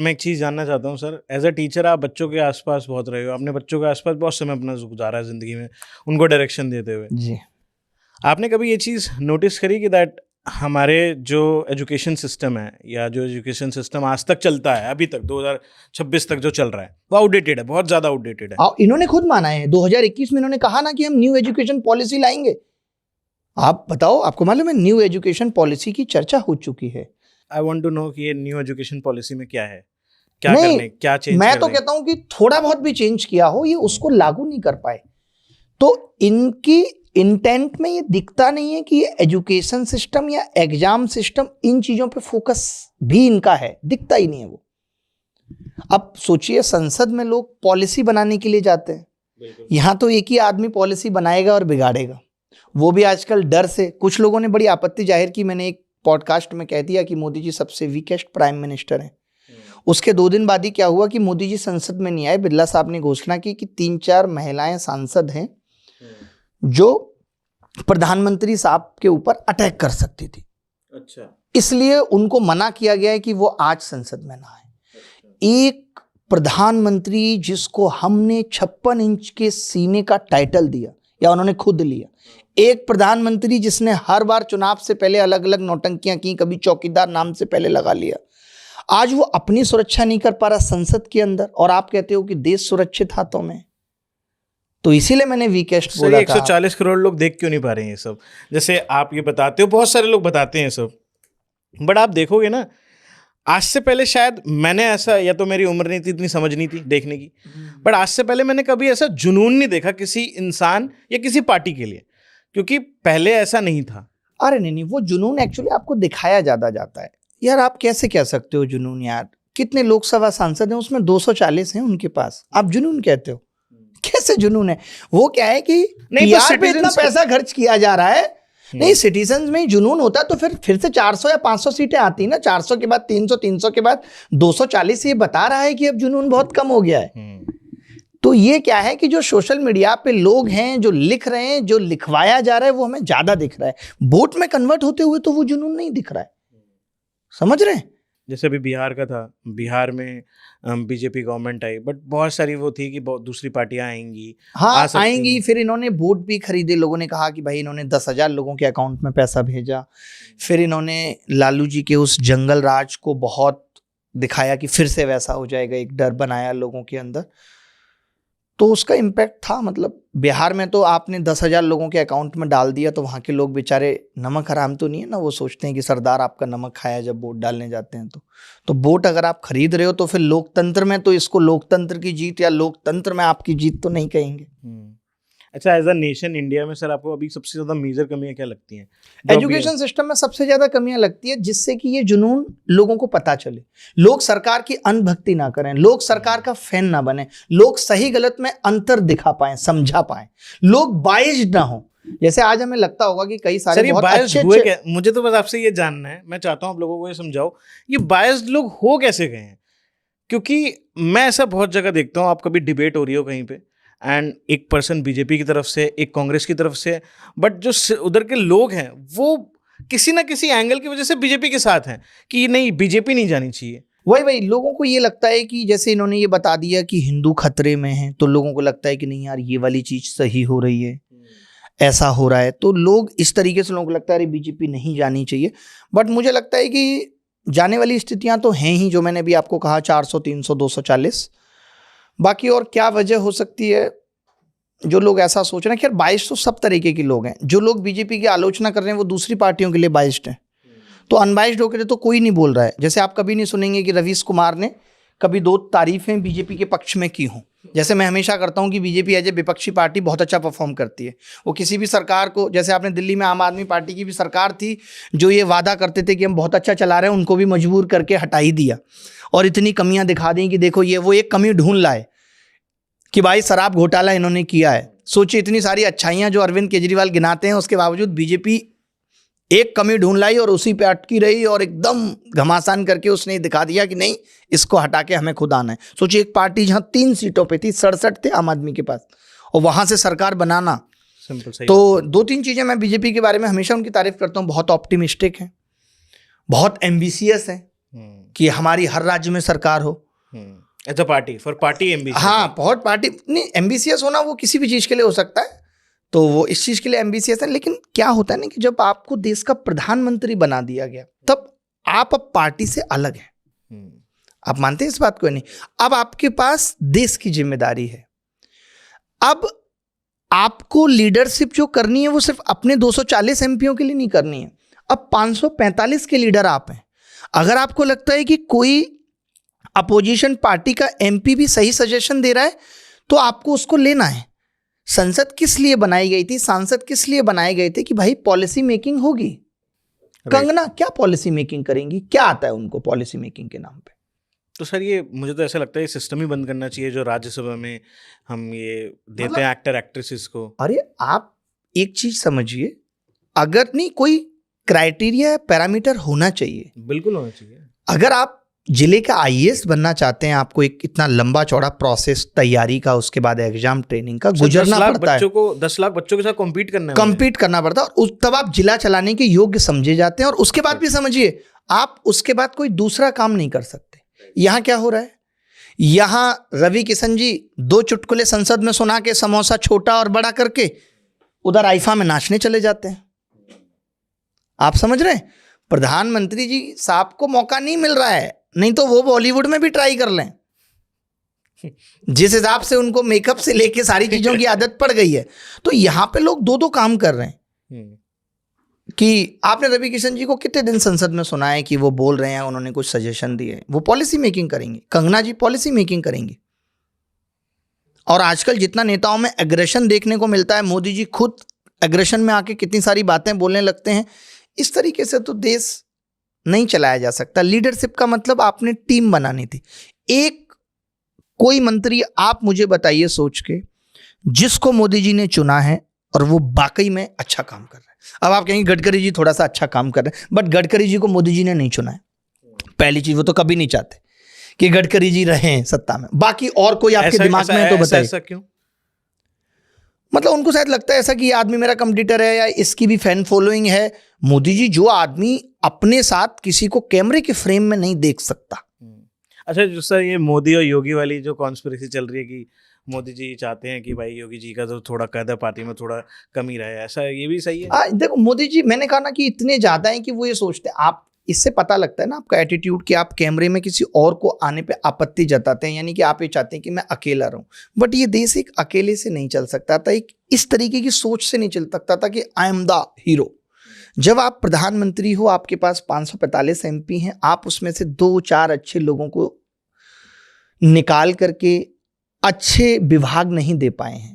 मैं एक चीज़ जानना चाहता हूँ सर, एज अ टीचर आप बच्चों के आसपास बहुत रहे हो, आपने बच्चों के आसपास बहुत समय अपना गुजारा है ज़िंदगी में, उनको डायरेक्शन देते हुए। जी। आपने कभी ये चीज़ नोटिस करी कि दैट हमारे जो एजुकेशन सिस्टम है या जो एजुकेशन सिस्टम आज तक चलता है, अभी तक 2026 तक जो चल रहा है, वो आउटडेटेड है, बहुत ज़्यादा आउटडेटेड है। इन्होंने खुद माना है 2021 में, इन्होंने कहा ना कि हम न्यू एजुकेशन पॉलिसी लाएंगे। आप बताओ, आपको मालूम है न्यू एजुकेशन पॉलिसी की चर्चा हो चुकी है। आई वांट टू नो कि ये न्यू एजुकेशन पॉलिसी में क्या है, क्या नहीं, करने, क्या चेंज मैं कर तो दें? कहता हूं कि थोड़ा बहुत भी चेंज किया हो, ये उसको लागू नहीं कर पाए। तो इनकी इंटेंट में ये दिखता नहीं है कि ये एजुकेशन सिस्टम या एग्जाम सिस्टम, इन चीजों पे फोकस भी इनका है, दिखता ही नहीं है वो। अब सोचिए, संसद में लोग पॉलिसी बनाने के लिए जाते हैं, यहां तो एक ही आदमी पॉलिसी बनाएगा और बिगाड़ेगा, वो भी आजकल डर से। कुछ लोगों ने बड़ी आपत्ति जाहिर की, मैंने एक पॉडकास्ट में कह दिया कि मोदी जी सबसे वीकेस्ट प्राइम मिनिस्टर हैं। उसके 2 दिन बाद ही क्या हुआ कि मोदी जी संसद में नहीं आए। बिरला साहब ने घोषणा की कि 3-4 महिलाएं सांसद हैं जो प्रधानमंत्री साहब के ऊपर अटैक कर सकती थी, अच्छा, इसलिए उनको मना किया गया है कि वो आज संसद में ना आए। एक प्रधानमंत्री जिसको हमने 56 इंच के सीने का टाइटल दिया, या उन्होंने खुद लिया, एक प्रधानमंत्री जिसने हर बार चुनाव से पहले अलग अलग नौटंकियां की, कभी चौकीदार नाम से पहले लगा लिया, आज वो अपनी सुरक्षा नहीं कर पा रहा संसद के अंदर, और आप कहते हो कि देश सुरक्षित हाथों में। तो इसीलिए मैंने वीकेस्ट बोला था। 140 करोड़ लोग देख क्यों नहीं पा रहे हैं ये सब? जैसे आप ये बताते हो, बहुत सारे लोग बताते हैं सब, बट आप देखोगे ना, आज से पहले शायद मैंने ऐसा, या तो मेरी उम्र नहीं थी, इतनी समझ नहीं थी देखने की, बट आज से पहले मैंने कभी ऐसा जुनून नहीं देखा किसी इंसान या किसी पार्टी के लिए, क्योंकि पहले ऐसा नहीं था। अरे नहीं, वो जुनून एक्चुअली आपको दिखाया ज्यादा जाता है यार। आप कैसे कह सकते हो जुनून? यार कितने लोकसभा सांसद हैं, उसमें 240 हैं उनके पास, आप जुनून कहते हो? कैसे जुनून है? वो क्या है कि PR पे इतना पैसा खर्च किया जा रहा है। नहीं, सिटीजन्स में जुनून होता तो फिर से 400 या 500 सीटें आती ना, 400 के बाद 300, 300 के बाद 240। ये बता रहा है कि अब जुनून बहुत कम हो गया है। तो ये क्या है कि जो सोशल मीडिया पे लोग हैं, जो लिख रहे हैं, जो लिखवाया जा रहा है, वो हमें ज्यादा दिख रहा है। वोट में कन्वर्ट होते हुए तो वो जुनून नहीं दिख रहा है, समझ रहे हैं? जैसे अभी बिहार का था, बिहार में बीजेपी गवर्नमेंट आई, बट बहुत सारी वो थी कि बहुत दूसरी पार्टियां आएंगी, हाँ आएंगी। फिर इन्होंने वोट भी खरीदे, लोगों ने कहा कि भाई इन्होंने 10,000 लोगों के अकाउंट में पैसा भेजा। फिर इन्होंने लालू जी के उस जंगल राज को बहुत दिखाया कि फिर से वैसा हो जाएगा, एक डर बनाया लोगों के अंदर। तो उसका इम्पैक्ट था। मतलब बिहार में तो आपने 10,000 लोगों के अकाउंट में डाल दिया, तो वहाँ के लोग बेचारे, नमक हराम तो नहीं है ना, वो सोचते हैं कि सरदार आपका नमक खाया जब वोट डालने जाते हैं। तो वोट अगर आप खरीद रहे हो तो फिर लोकतंत्र में तो इसको लोकतंत्र की जीत या लोकतंत्र में आपकी जीत तो नहीं कहेंगे। अच्छा, एज अ नेशन इंडिया में सर आपको अभी सबसे ज्यादा मेजर कमियां क्या लगती हैं? एजुकेशन सिस्टम में सबसे ज्यादा कमियां लगती है, जिससे कि ये जुनून लोगों को पता चले, लोग सरकार की अनभक्ति ना करें, लोग सरकार का फैन ना बने, लोग सही गलत में अंतर दिखा पाए, समझा पाए, लोग बाइज्ड ना हो। जैसे आज हमें लगता होगा कि कई सारे बहुत अच्छे, मुझे तो बस आपसे ये जानना है, मैं चाहता हूँ आप लोगों को ये समझाओ, ये बायस्ड लोग हो कैसे गए हैं? क्योंकि मैं ऐसा बहुत जगह देखता हूँ, आप कभी डिबेट हो रही हो कहीं पे, एंड एक पर्सन बीजेपी की तरफ से, एक कांग्रेस की तरफ से, बट जो उधर के लोग हैं वो किसी ना किसी एंगल की वजह से बीजेपी के साथ हैं कि नहीं, बीजेपी नहीं जानी चाहिए। वही लोगों को ये लगता है कि जैसे इन्होंने ये बता दिया कि हिंदू खतरे में है, तो लोगों को लगता है कि नहीं यार, ये वाली चीज सही हो रही है, ऐसा हो रहा है, तो लोग इस तरीके से, लोगों को लगता है बीजेपी नहीं जानी चाहिए। बट मुझे लगता है कि जाने वाली स्थितियां तो हैं ही, जो मैंने भी आपको कहा, 400, 300, 240। बाकी और क्या वजह हो सकती है जो लोग ऐसा सोच रहे हैं? खैर, बाइस्ड तो सब तरीके के लोग हैं। जो लोग बीजेपी की आलोचना कर रहे हैं वो दूसरी पार्टियों के लिए बाइस्ड हैं, तो अनबाइस्ड होकर तो कोई नहीं बोल रहा है। जैसे आप कभी नहीं सुनेंगे कि रवीश कुमार ने कभी 2 तारीफें बीजेपी के पक्ष में की हों। जैसे मैं हमेशा करता हूं कि बीजेपी एज ए विपक्षी पार्टी बहुत अच्छा परफॉर्म करती है। वो किसी भी सरकार को, जैसे आपने दिल्ली में आम आदमी पार्टी की भी सरकार थी जो ये वादा करते थे कि हम बहुत अच्छा चला रहे हैं, उनको भी मजबूर करके हटा ही दिया और इतनी कमियां दिखा दी कि देखो ये वो एक कमी ढूंढ लाए कि भाई शराब घोटाला इन्होंने किया है। सोचिए, इतनी सारी अच्छाइयां जो अरविंद केजरीवाल गिनाते हैं, उसके बावजूद बीजेपी एक कमी ढूंढ लाई और उसी पे अटकी रही और एकदम घमासान करके उसने दिखा दिया कि नहीं, इसको हटा के हमें खुद आना है। सोचिए, एक पार्टी जहां 3 सीटों पे थी, 67 थे आम आदमी के पास, और वहां से सरकार बनाना। तो 2-3 चीजें मैं बीजेपी के बारे में हमेशा उनकी तारीफ करता हूँ। बहुत ऑप्टिमिस्टिक है, बहुत एम्बिशियस है, कि हमारी हर राज्य में सरकार हो। As a party, for party ambitious. हाँ, बहुत पार्टी नहीं, एम्बिशियस होना वो किसी भी चीज के लिए हो सकता है, तो वो इस चीज के लिए एम्बिशियस है। लेकिन क्या होता है ना कि जब आपको देश का प्रधानमंत्री बना दिया गया, तब आप अब पार्टी से अलग हैं। आप मानते हैं इस बात को? नहीं। अब आपके पास देश की जिम्मेदारी है। अब आपको लीडरशिप जो करनी है वो सिर्फ अपने 240 एमपीओं के लिए नहीं करनी है, अब 545 के लीडर आप हैं। अगर आपको लगता है कि कोई अपोजिशन पार्टी का एमपी भी सही सजेशन दे रहा है, तो आपको उसको लेना है। संसद किस लिए बनाई गई थी? सांसद किस लिए बनाए गए थे? कि भाई पॉलिसी मेकिंग होगी। कंगना क्या पॉलिसी मेकिंग करेंगी? क्या आता है उनको पॉलिसी मेकिंग के नाम पे? तो सर ये मुझे तो ऐसा लगता है ये सिस्टम ही बंद करना चाहिए जो राज्यसभा में हम ये देते हैं एक्टर एक्ट्रेसेस को। अरे आप एक चीज समझिए, अगर नहीं कोई क्राइटेरिया पैरामीटर होना चाहिए, बिल्कुल होना चाहिए। अगर आप जिले का आईएएस बनना चाहते हैं, आपको एक इतना लंबा चौड़ा प्रोसेस तैयारी का, उसके बाद एग्जाम ट्रेनिंग का गुजरना पड़ता है। 10 लाख बच्चों के साथ कॉम्पीट करना पड़ता है, और तब आप जिला चलाने के योग्य समझे जाते हैं। और उसके बाद भी समझिए, आप उसके बाद कोई दूसरा काम नहीं कर सकते। यहां क्या हो रहा है? यहां रवि किशन जी 2 चुटकुले संसद में सुना के समोसा छोटा और बड़ा करके उधर आईफा में नाचने चले जाते हैं। आप समझ रहे हैं? प्रधानमंत्री जी साहब को मौका नहीं मिल रहा है, नहीं तो वो बॉलीवुड में भी ट्राई कर लें। जिस हिसाब से उनको मेकअप से लेके सारी चीजों की आदत पड़ गई है, तो यहां पे लोग 2-2 काम कर रहे हैं। कि आपने रवि किशन जी को कितने दिन संसद में सुना है कि वो बोल रहे हैं, उन्होंने कुछ सजेशन दिए, वो पॉलिसी मेकिंग करेंगे। कंगना जी पॉलिसी मेकिंग करेंगी। और आजकल जितना नेताओं में एग्रेशन देखने को मिलता है, मोदी जी खुद एग्रेशन में आके कितनी सारी बातें बोलने लगते हैं। इस तरीके से तो देश नहीं चलाया जा सकता। लीडरशिप का मतलब आपने टीम बनानी थी। एक कोई मंत्री आप मुझे बताइए सोच के, जिसको मोदी जी ने चुना है और वो वाकई में अच्छा काम कर रहा है। अब आप कहेंगे गडकरी जी थोड़ा सा अच्छा काम कर रहे हैं, बट गडकरी जी को मोदी जी ने नहीं चुना है। पहली चीज, वो तो कभी नहीं चाहते कि गडकरी जी रहें सत्ता में। बाकी और कोई आपके दिमाग में है तो बताइए। ऐसा क्यों? मतलब उनको शायद लगता है ऐसा कि ये आदमी मेरा कंपटीटर है, या इसकी भी फैन फॉलोइंग है। मोदी जी जो आदमी अपने साथ किसी को कैमरे के फ्रेम में नहीं देख सकता। अच्छा जो सर ये मोदी और योगी वाली जो कॉन्स्पिरेसी चल रही है कि मोदी जी चाहते हैं कि भाई योगी जी का तो थोड़ा कदर पार्टी में थोड़ा कमी रहे, ऐसा ये भी सही है? देखो मोदी जी, मैंने कहा ना कि इतने ज्यादा हैं कि वो ये सोचते हैं। आप इससे पता लगता है ना आपका एटीट्यूड, कि आप कैमरे में किसी और को आने पे आपत्ति जताते हैं, यानी कि आप ये चाहते हैं कि मैं अकेला रहूं। बट ये देश एक अकेले से नहीं चल सकता था, एक इस तरीके की सोच से नहीं चल सकता था कि आई एम द हीरो। जब आप प्रधानमंत्री हो, आपके पास 545 एमपी हैं, आप उसमें से 2-4 अच्छे लोगों को निकाल करके अच्छे विभाग नहीं दे पाए हैं।